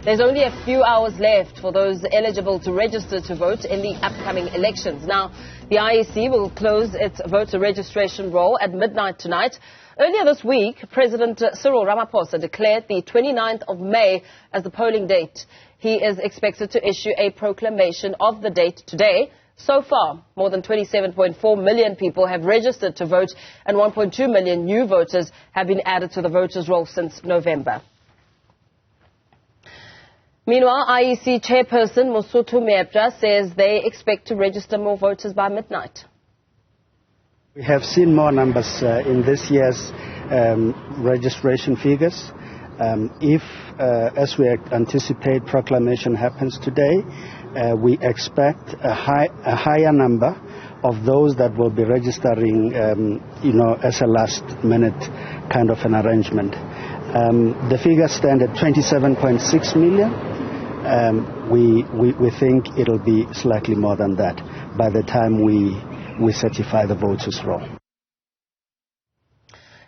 there's only a few hours left for those eligible to register to vote in the upcoming elections. Now, the IEC will close its voter registration roll at midnight tonight. Earlier this week, President Cyril Ramaphosa declared the 29th of May as the polling date. He is expected to issue a proclamation of the date today. So far, more than 27.4 million people have registered to vote and 1.2 million new voters have been added to the voters' roll since November. Meanwhile, IEC Chairperson Mosotho Meepja says they expect to register more voters by midnight. We have seen more numbers in this year's registration figures. If, as we anticipate, proclamation happens today, we expect a higher number of those that will be registering, as a last-minute kind of an arrangement. The figures stand at 27.6 million. We think it'll be slightly more than that by the time we certify the voters' roll.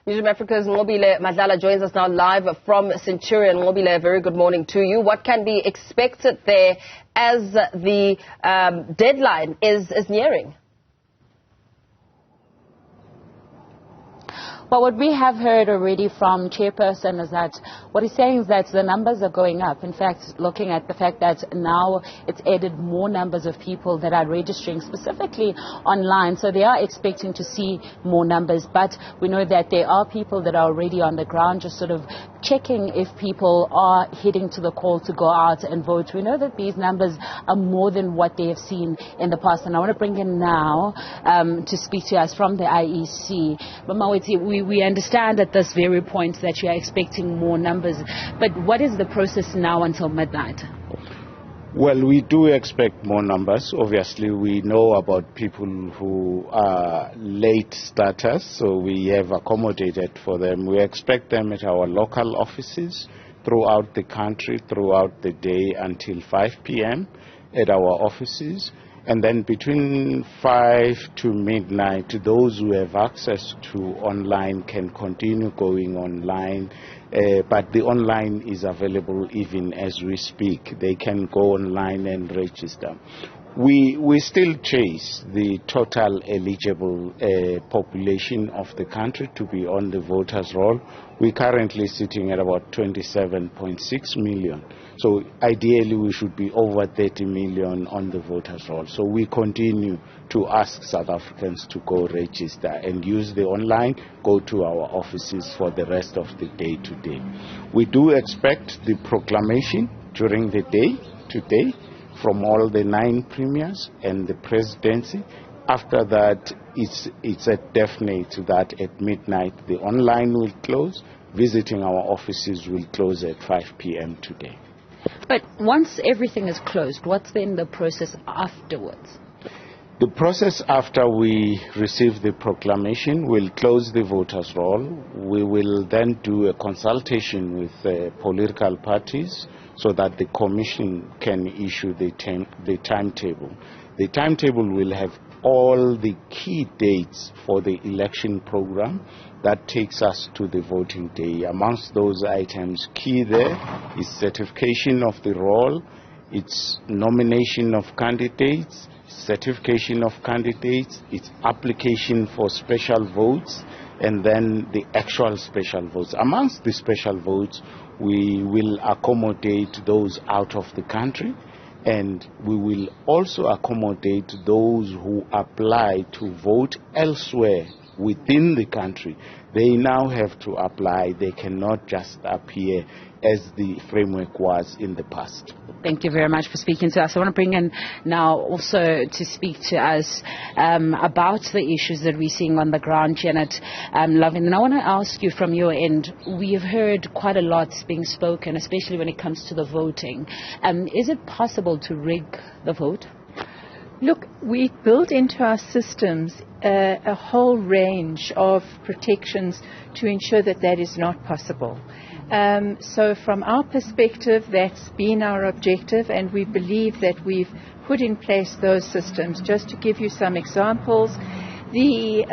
Newzroom Afrika's Nqobile Madlala joins us now live from Centurion. Nqobile, very good morning to you. What can be expected there as the deadline is nearing? Well, what we have heard already from Chairperson is that what he's saying is that the numbers are going up. In fact, looking at the fact that now it's added more numbers of people that are registering specifically online. So they are expecting to see more numbers. But we know that there are people that are already on the ground just sort of checking if people are heading to the call to go out and vote. We know that these numbers are more than what they have seen in the past. And I want to bring in now to speak to us from the IEC. But Maweti, we understand at this very point that you are expecting more numbers. But what is the process now until midnight? Well, we do expect more numbers. Obviously, we know about people who are late starters, so we have accommodated for them. We expect them at our local offices throughout the country, throughout the day until 5 p.m. at our offices. And then between 5 to midnight, those who have access to online can continue going online. But the online is available even as we speak. They can go online and register. We still chase the total eligible population of the country to be on the voters' roll. We're currently sitting at about 27.6 million. So ideally we should be over 30 million on the voters' roll. So we continue to ask South Africans to go register and use the online, go to our offices for the rest of the day today. We do expect the proclamation during the day today from all the 9 premiers and the presidency. After that, it's a definite that at midnight the online will close. Visiting our offices will close at 5 p.m. today. But once everything is closed, what's then the process afterwards? The process after we receive the proclamation, we'll close the voters' roll. We will then do a consultation with political parties so that the commission can issue the timetable. The timetable will have all the key dates for the election program that takes us to the voting day. Amongst those items, key there is certification of the roll, its nomination of candidates, certification of candidates, its application for special votes, and then the actual special votes. Amongst the special votes, we will accommodate those out of the country, and we will also accommodate those who apply to vote elsewhere within the country. They now have to apply. They cannot just appear as the framework was in the past. Thank you very much for speaking to us. I want to bring in now also to speak to us about the issues that we're seeing on the ground, Janet Lovin. And I want to ask you from your end, we have heard quite a lot being spoken, especially when it comes to the voting. Is it possible to rig the vote? Look, we built into our systems a whole range of protections to ensure that that is not possible. So from our perspective, that's been our objective, and we believe that we've put in place those systems. Just to give you some examples, the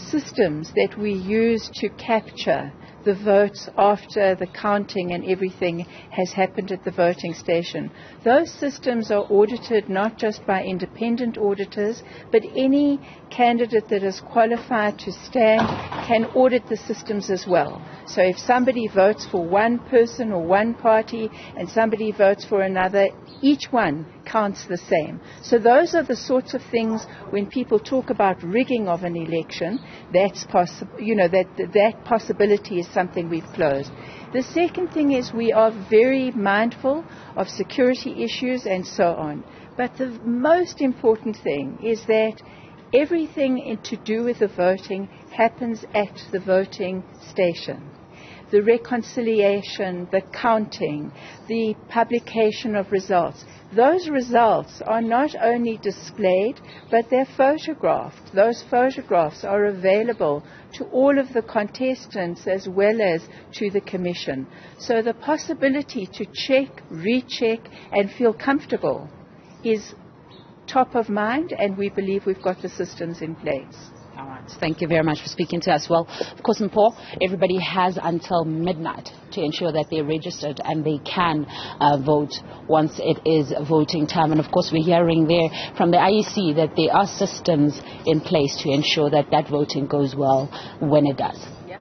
systems that we use to capture the votes after the counting and everything has happened at the voting station. Those systems are audited not just by independent auditors, but any candidate that is qualified to stand can audit the systems as well. So if somebody votes for one person or one party and somebody votes for another, each one counts the same. So those are the sorts of things when people talk about rigging of an election, that's possible, that possibility is something we've closed. The second thing is we are very mindful of security issues and so on. But the most important thing is that everything to do with the voting happens at the voting station. The reconciliation, the counting, the publication of results. Those results are not only displayed, but they're photographed. Those photographs are available to all of the contestants as well as to the Commission. So the possibility to check, recheck, and feel comfortable is top of mind, and we believe we've got the systems in place. All right. Thank you very much for speaking to us. Well, of course, Mpho, everybody has until midnight to ensure that they're registered and they can vote once it is voting time. And, of course, we're hearing there from the IEC that there are systems in place to ensure that that voting goes well when it does.